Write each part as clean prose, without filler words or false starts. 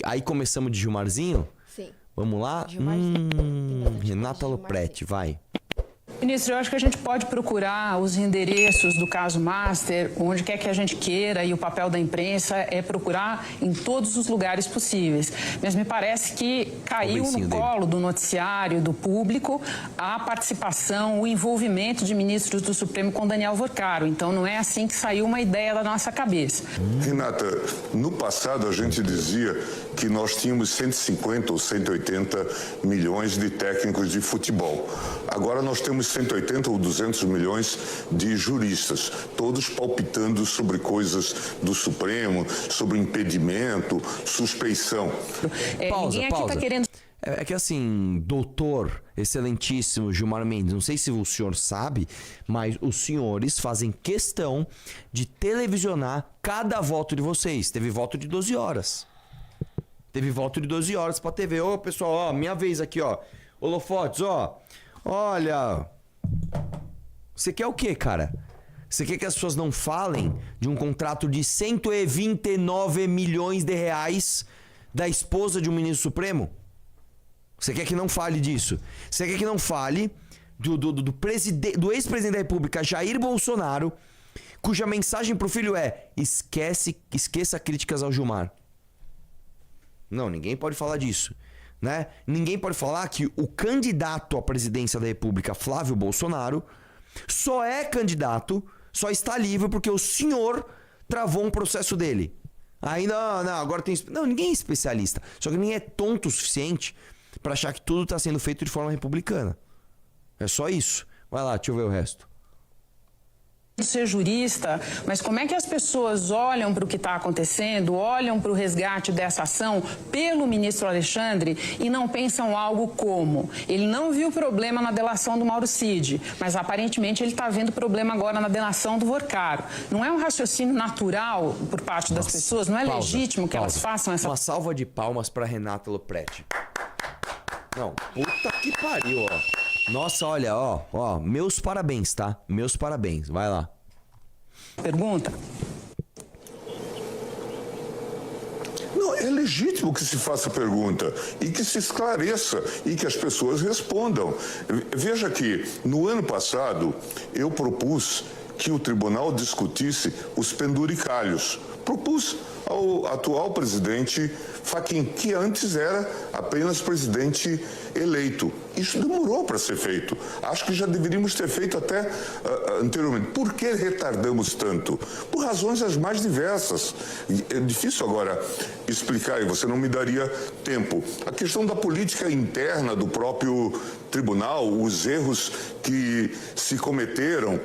Aí começamos de Gilmarzinho? Sim. Vamos lá? Renata Lopretti, vai. Ministro, eu acho que a gente pode procurar os endereços do caso Master, onde quer que a gente queira, e o papel da imprensa é procurar em todos os lugares possíveis. Mas me parece que caiu no colo do noticiário, do público, a participação, o envolvimento de ministros do Supremo com Daniel Vorcaro. Então não é assim que saiu uma ideia da nossa cabeça. Renata, no passado a gente dizia que nós tínhamos 150 ou 180 milhões de técnicos de futebol. Agora nós temos 180 ou 200 milhões de juristas, todos palpitando sobre coisas do Supremo, sobre impedimento, suspeição. Pausa. Tá querendo... É que assim, doutor, excelentíssimo Gilmar Mendes, não sei se o senhor sabe, mas os senhores fazem questão de televisionar cada voto de vocês. Teve voto de 12 horas. Teve voto de 12 horas pra TV. Ô, pessoal, ó, minha vez aqui, ó. Holofotes, ó. Olha... Você quer o quê, cara? Você quer que as pessoas não falem de um contrato de 129 milhões de reais da esposa de um ministro supremo? Você quer que não fale disso? Você quer que não fale do ex-presidente da República, Jair Bolsonaro, cuja mensagem pro filho é: esqueça críticas ao Gilmar. Não, ninguém pode falar disso, né? Ninguém pode falar que o candidato à presidência da República, Flávio Bolsonaro, só é candidato, só está livre porque o senhor travou um processo dele. Aí não, agora tem... Não, ninguém é especialista. Só que ninguém é tonto o suficiente para achar que tudo está sendo feito de forma republicana. É só isso. Vai lá, deixa eu ver o resto. Ser jurista, mas como é que as pessoas olham para o que está acontecendo, olham para o resgate dessa ação pelo ministro Alexandre e não pensam algo como: ele não viu problema na delação do Mauro Cid, mas aparentemente ele está vendo problema agora na delação do Vorcaro. Não é um raciocínio natural por parte das pessoas? Não é legítimo que elas façam essa... Uma salva de palmas para Renata Lopretti. Não, puta que pariu, ó. Nossa, olha, ó, meus parabéns, tá? Meus parabéns, vai lá. Pergunta? Não, é legítimo que se faça pergunta e que se esclareça e que as pessoas respondam. Veja que, no ano passado, eu propus que o tribunal discutisse os penduricalhos. Propus ao atual presidente Fachin, que antes era apenas presidente eleito. Isso demorou para ser feito. Acho que já deveríamos ter feito até anteriormente. Por que retardamos tanto? Por razões as mais diversas. É difícil agora explicar, e você não me daria tempo. A questão da política interna do próprio tribunal, os erros que se cometeram.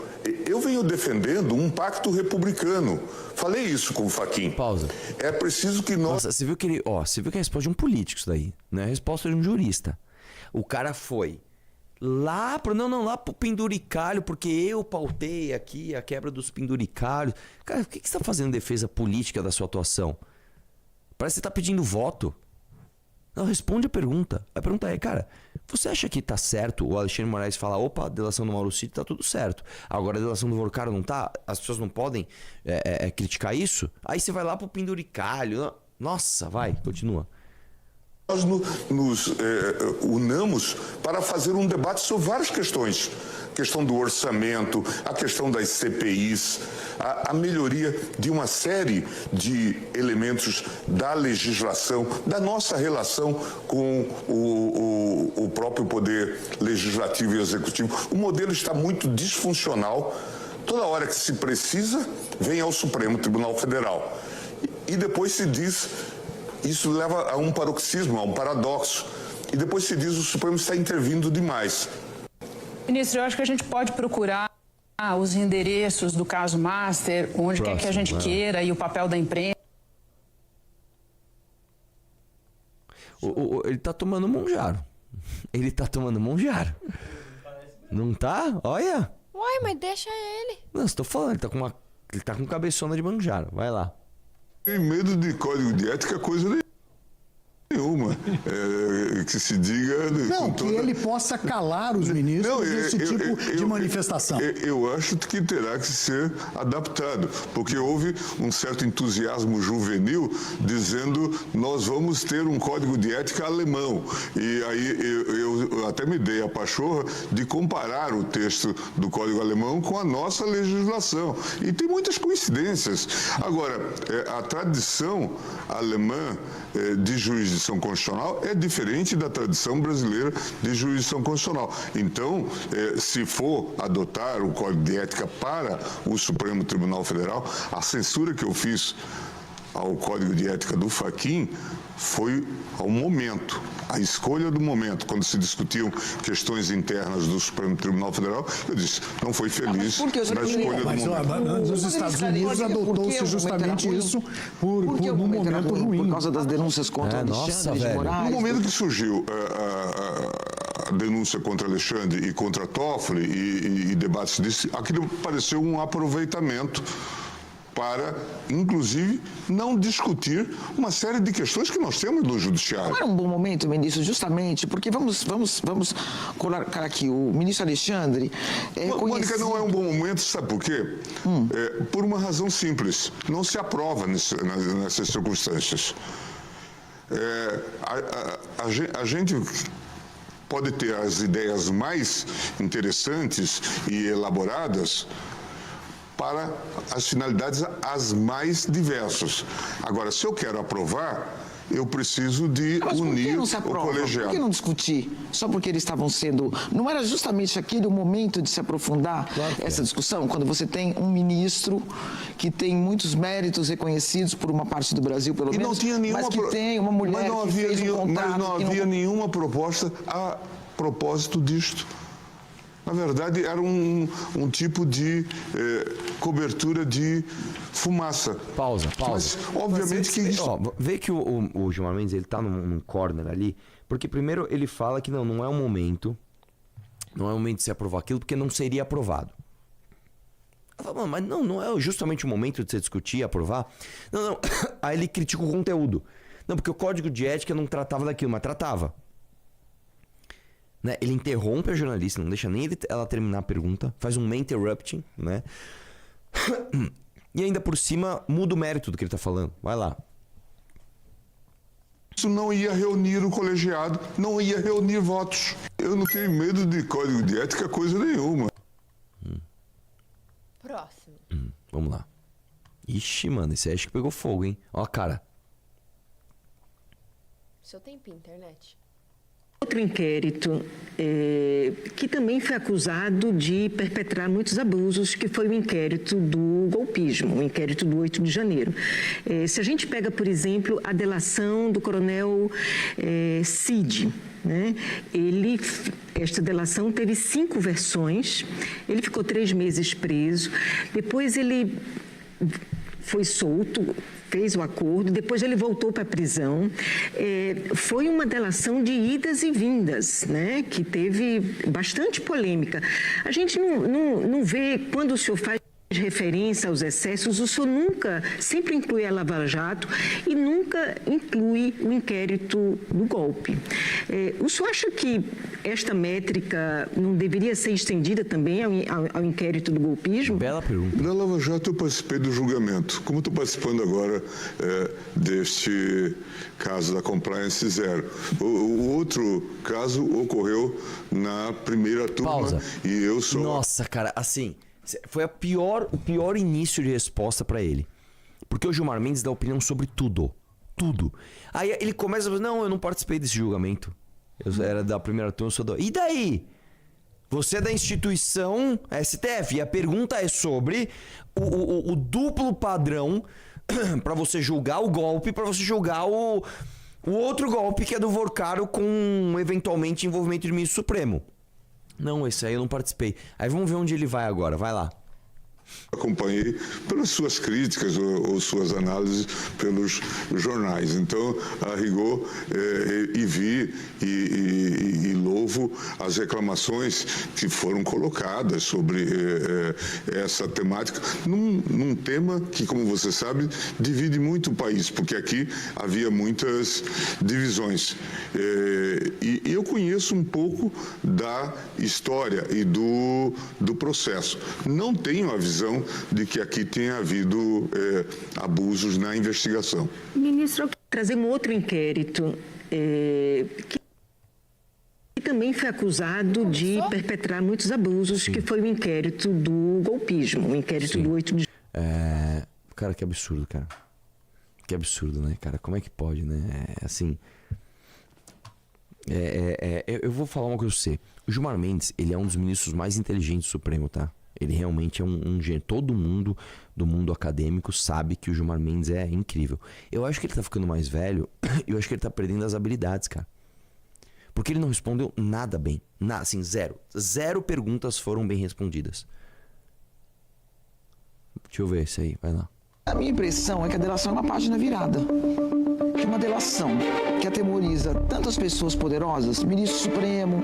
Eu venho defendendo um pacto republicano. Falei isso com o Fachin. Pausa. É preciso que nós... Nossa, você viu que ele... Ó, você viu que é a resposta de um político isso daí. Não é a resposta de um jurista. O cara foi lá pro... Não, lá pro penduricalho, porque eu pautei aqui a quebra dos penduricalhos. Cara, o que você tá fazendo em defesa política da sua atuação? Parece que você tá pedindo voto. Não, responde a pergunta. A pergunta é, cara, você acha que tá certo o Alexandre Moraes falar: opa, a delação do Mauro Cid tá tudo certo, agora a delação do Vorcaro não tá? As pessoas não podem criticar isso? Aí você vai lá pro penduricalho. Nossa, vai, continua. Nós nos unamos para fazer um debate sobre várias questões. A questão do orçamento, a questão das CPIs, a melhoria de uma série de elementos da legislação, da nossa relação com o próprio poder legislativo e executivo. O modelo está muito disfuncional. Toda hora que se precisa, vem ao Supremo Tribunal Federal. E depois se diz... Isso leva a um paroxismo, a um paradoxo. E depois se diz: o Supremo está intervindo demais. Ministro, eu acho que a gente pode procurar os endereços do caso Master, onde quer que a gente queira, e o papel da imprensa. Ele tá tomando Monjaro. Ele tá tomando Monjaro. Não tá? Olha. Uai, mas deixa ele. Não, estou falando, ele tá com cabeçona de Monjaro. Vai lá. Tem medo de código de ética, coisa nenhuma. que se diga... Não, que ele possa calar os ministros desse tipo de manifestação. Eu acho que terá que ser adaptado, porque houve um certo entusiasmo juvenil dizendo nós vamos ter um código de ética alemão. E aí eu até me dei a pachorra de comparar o texto do código alemão com a nossa legislação. E tem muitas coincidências. Agora, a tradição alemã de jurisdição constitucional é diferente da tradição brasileira de jurisdição constitucional. Então, se for adotar o Código de Ética para o Supremo Tribunal Federal, a censura que eu fiz ao Código de Ética do Fachin foi ao momento, a escolha do momento, quando se discutiam questões internas do Supremo Tribunal Federal, eu disse, não foi feliz na escolha do momento. Nos Estados Unidos adotou-se justamente isso por um momento ruim. Por causa das denúncias contra Alexandre de Moraes. No momento que surgiu a denúncia contra Alexandre e contra Toffoli e debates disso, aquilo pareceu um aproveitamento para, inclusive, não discutir uma série de questões que nós temos no judiciário. Não era um bom momento, ministro, justamente porque vamos colocar aqui, o ministro Alexandre Mônica, não é um bom momento, sabe por quê? Por uma razão simples, não se aprova nessas circunstâncias. A gente pode ter as ideias mais interessantes e elaboradas para as finalidades as mais diversas. Agora, se eu quero aprovar, eu preciso de unir o colegiado. Por que não discutir? Só porque eles estavam sendo... Não era justamente aquele o momento de se aprofundar essa discussão? Quando você tem um ministro que tem muitos méritos reconhecidos por uma parte do Brasil, pelo menos, não tinha nenhuma mas que tem uma mulher que fez um contrato... Mas não havia nenhuma proposta a propósito disto. Na verdade, era um tipo de cobertura de fumaça. Pausa. Mas, obviamente, que isso... Vê que o Gilmar Mendes, ele tá num corner ali, porque primeiro ele fala que não é o momento de se aprovar aquilo, porque não seria aprovado. Eu falo, mas não é justamente o momento de você discutir e aprovar? Não. Aí ele critica o conteúdo. Não, porque o Código de Ética não tratava daquilo, mas tratava. Né? Ele interrompe a jornalista, não deixa nem ela terminar a pergunta, faz um main interrupting, né? E ainda por cima muda o mérito do que ele tá falando. Vai lá. Isso não ia reunir o colegiado, não ia reunir votos. Eu não tenho medo de código de ética, coisa nenhuma. Próximo. Vamos lá. Ixi, mano, esse aí acho que pegou fogo, hein? Ó a cara. Seu tempinho, internet. Outro inquérito que também foi acusado de perpetrar muitos abusos, que foi o inquérito do golpismo, o inquérito do 8 de janeiro. Se a gente pega, por exemplo, a delação do coronel Cid, né? Esta delação teve 5 versões, ele ficou 3 meses preso, depois ele foi solto, fez o acordo, depois ele voltou para a prisão. Foi uma delação de idas e vindas, né, que teve bastante polêmica. A gente não vê, quando o senhor faz referência aos excessos, o senhor sempre inclui a Lava Jato e nunca inclui o inquérito do golpe. O senhor acha que esta métrica não deveria ser estendida também ao inquérito do golpismo? Bela pergunta. Na Lava Jato eu participei do julgamento. Como estou participando agora deste caso da Compliance Zero. O outro caso ocorreu na primeira turma. Pausa. E eu sou... Nossa, cara, assim... Foi o pior início de resposta pra ele. Porque o Gilmar Mendes dá opinião sobre tudo. Tudo. Aí ele começa a dizer, não, eu não participei desse julgamento. Eu era da primeira turma, eu sou da... E daí? Você é da instituição STF. E a pergunta é sobre o duplo padrão pra você julgar o golpe e pra você julgar o outro golpe, que é do Vorcaro, com eventualmente envolvimento do ministro Supremo. Não, esse aí eu não participei. Aí vamos ver onde ele vai agora. Vai lá. Acompanhei pelas suas críticas ou suas análises pelos jornais. Então, a rigor, e vi e louvo as reclamações que foram colocadas sobre essa temática, num tema que, como você sabe, divide muito o país, porque aqui havia muitas divisões. E eu conheço um pouco da história e do processo. Não tenho a visão de que aqui tenha havido abusos na investigação. Ministro, trazer um outro inquérito que também foi acusado de perpetrar muitos abusos, que foi o inquérito do golpismo, o inquérito do 8 de Cara, que absurdo, cara. Que absurdo, né, cara? Como é que pode, né? Assim... eu vou falar uma coisa pra você. O Gilmar Mendes, ele é um dos ministros mais inteligentes do Supremo, tá? Ele realmente é um gênio. Todo mundo do mundo acadêmico sabe que o Gilmar Mendes é incrível. Eu acho que ele tá ficando mais velho. Eu acho que ele tá perdendo as habilidades, cara. Porque ele não respondeu nada bem. Assim, zero. Zero perguntas foram bem respondidas. Deixa eu ver isso aí, vai lá. A minha impressão é que a delação é uma página virada. Que uma delação que atemoriza tantas pessoas poderosas, ministro Supremo,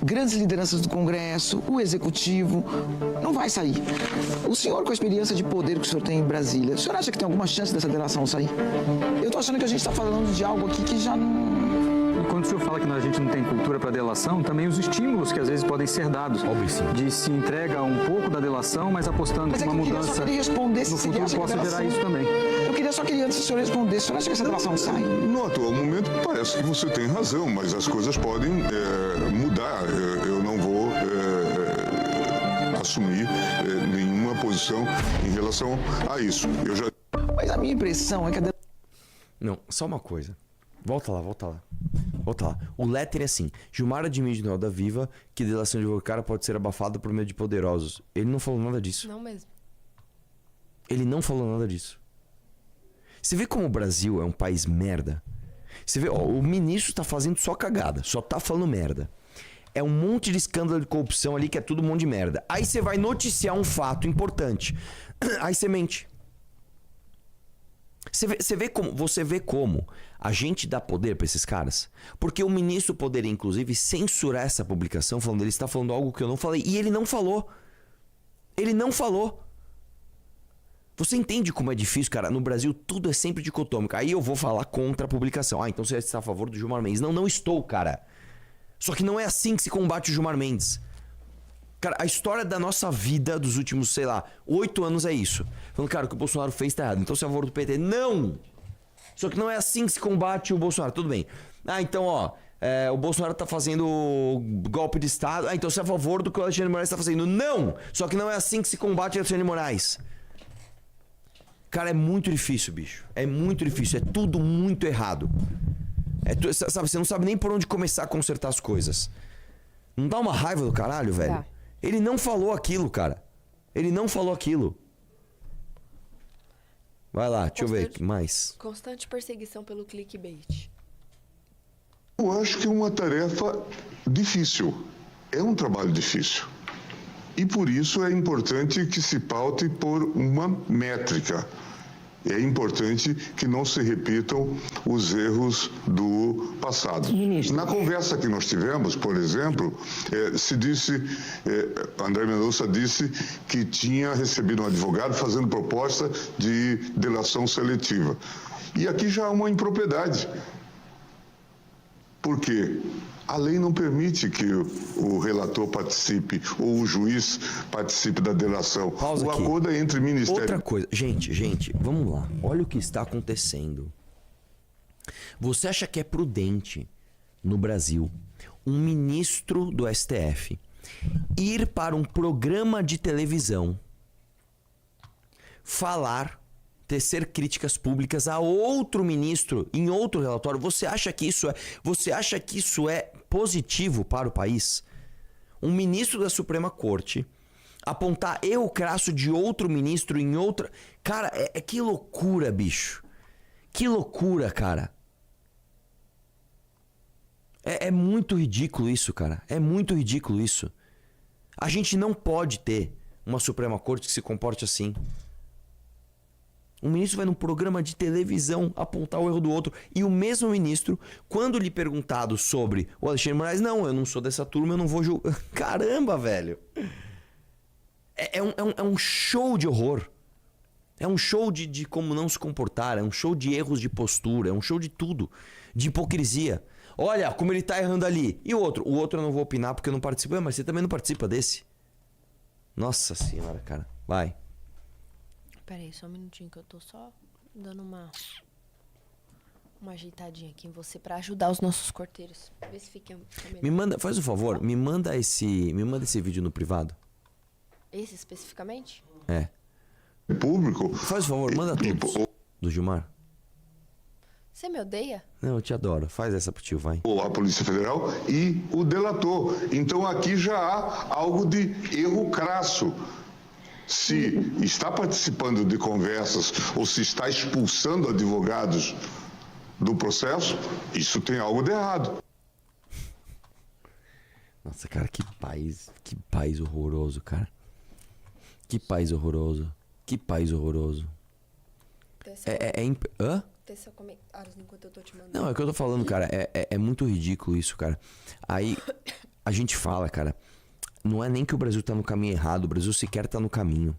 grandes lideranças do Congresso, o Executivo, não vai sair. O senhor, com a experiência de poder que o senhor tem em Brasília, o senhor acha que tem alguma chance dessa delação sair? Eu tô achando que a gente está falando de algo aqui que já não... E quando o senhor fala que a gente não tem cultura para delação, também os estímulos que às vezes podem ser dados. De se entrega um pouco da delação, mas apostando que uma mudança no futuro possa gerar isso também. Eu queria só que antes o senhor respondesse. O senhor acha que essa delação sai? No atual momento, parece que você tem razão, mas as coisas podem mudar. Eu não vou assumir nenhuma posição em relação a isso. Mas a minha impressão é que a... Não, só uma coisa. Volta lá. O letter é assim: Gilmar admite no Roda Viva que delação de Volcara pode ser abafada por meio de poderosos. Ele não falou nada disso. Não mesmo. Ele não falou nada disso. Você vê como o Brasil é um país merda? Você vê, o ministro tá fazendo só cagada, só tá falando merda. É um monte de escândalo de corrupção ali que é tudo um monte de merda. Aí você vai noticiar um fato importante. Aí você mente. Você vê como a gente dá poder pra esses caras? Porque o ministro poderia, inclusive, censurar essa publicação, falando ele está falando algo que eu não falei. E ele não falou. Ele não falou. Você entende como é difícil, cara? No Brasil tudo é sempre dicotômico. Aí eu vou falar contra a publicação. Então você está a favor do Gilmar Mendes. Não estou, cara. Só que não é assim que se combate o Gilmar Mendes. Cara, a história da nossa vida dos últimos, 8 anos é isso. Falando, cara, o que o Bolsonaro fez tá errado. Então você é a favor do PT. Não! Só que não é assim que se combate o Bolsonaro. Tudo bem. Então, o Bolsonaro tá fazendo golpe de Estado. Então você é a favor do que o Alexandre de Moraes tá fazendo. Não! Só que não é assim que se combate o Alexandre de Moraes. Cara, é muito difícil, bicho. É muito difícil. É tudo muito errado. Sabe, você não sabe nem por onde começar a consertar as coisas. Não dá uma raiva do caralho, velho? Tá. Ele não falou aquilo, cara. Ele não falou aquilo. Vai lá, deixa eu ver mais. Constante perseguição pelo clickbait. Eu acho que é uma tarefa difícil. É um trabalho difícil. E por isso é importante que se paute por uma métrica. É importante que não se repitam os erros do passado. Na conversa que nós tivemos, por exemplo, André Mendonça disse que tinha recebido um advogado fazendo proposta de delação seletiva. E aqui já há uma impropriedade. Por quê? A lei não permite que o relator participe ou o juiz participe da delação. Pausa o aqui. acordo é entre ministérios. Outra coisa. Gente, vamos lá. Olha o que está acontecendo. Você acha que é prudente, no Brasil, um ministro do STF ir para um programa de televisão tecer críticas públicas a outro ministro em outro relatório? Você acha que isso é positivo para o país? Um ministro da Suprema Corte apontar erro crasso de outro ministro em outra... Cara, que loucura, bicho. Que loucura, cara. É muito ridículo isso, cara. É muito ridículo isso. A gente não pode ter uma Suprema Corte que se comporte assim. Um ministro vai num programa de televisão apontar o erro do outro. E o mesmo ministro, quando lhe perguntado sobre o Alexandre de Moraes, não, eu não sou dessa turma, eu não vou julgar. Caramba, velho. É um show de horror. É um show de como não se comportar. É um show de erros de postura. É um show de tudo. De hipocrisia. Olha como ele tá errando ali. E o outro? O outro eu não vou opinar porque eu não participo. Mas você também não participa desse? Nossa senhora, cara. Vai. Peraí, só um minutinho que eu tô só dando uma ajeitadinha aqui em você pra ajudar os nossos corteiros. Vê se fica melhor. Me manda, faz um favor, me manda esse vídeo no privado. Esse especificamente? É. Público. Faz um favor, manda todos. Do Gilmar. Você me odeia? Não, eu te adoro. Faz essa pro tio, vai. A Polícia Federal e o delator. Então aqui já há algo de erro crasso. Se está participando de conversas ou se está expulsando advogados do processo, isso tem algo de errado. Nossa, cara, que país horroroso, cara. Que país horroroso. Que país horroroso. Hã? Tem seu comentários enquanto eu tô te mandando. Não, é o que eu tô falando, cara. É muito ridículo isso, cara. Aí a gente fala, cara, não é nem que o Brasil tá no caminho errado, o Brasil sequer tá no caminho.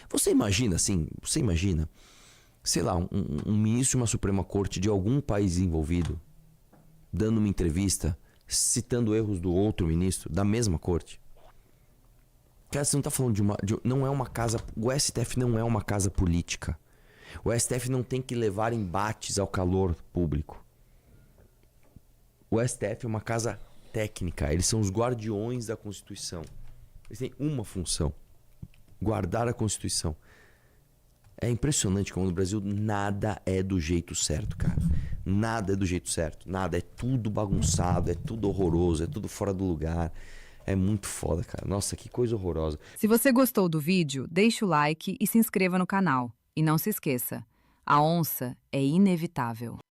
Você imagina, sei lá, um ministro de uma Suprema Corte de algum país envolvido dando uma entrevista, citando erros do outro ministro da mesma corte? Cara, você não tá falando não é uma casa... O STF não é uma casa política. O STF não tem que levar embates ao calor público. O STF é uma casa técnica. Eles são os guardiões da Constituição. Eles têm uma função: guardar a Constituição. É impressionante como no Brasil nada é do jeito certo, cara. Nada é do jeito certo. Nada. É tudo bagunçado, é tudo horroroso, é tudo fora do lugar. É muito foda, cara. Nossa, que coisa horrorosa. Se você gostou do vídeo, deixa o like e se inscreva no canal. E não se esqueça, a onça é inevitável.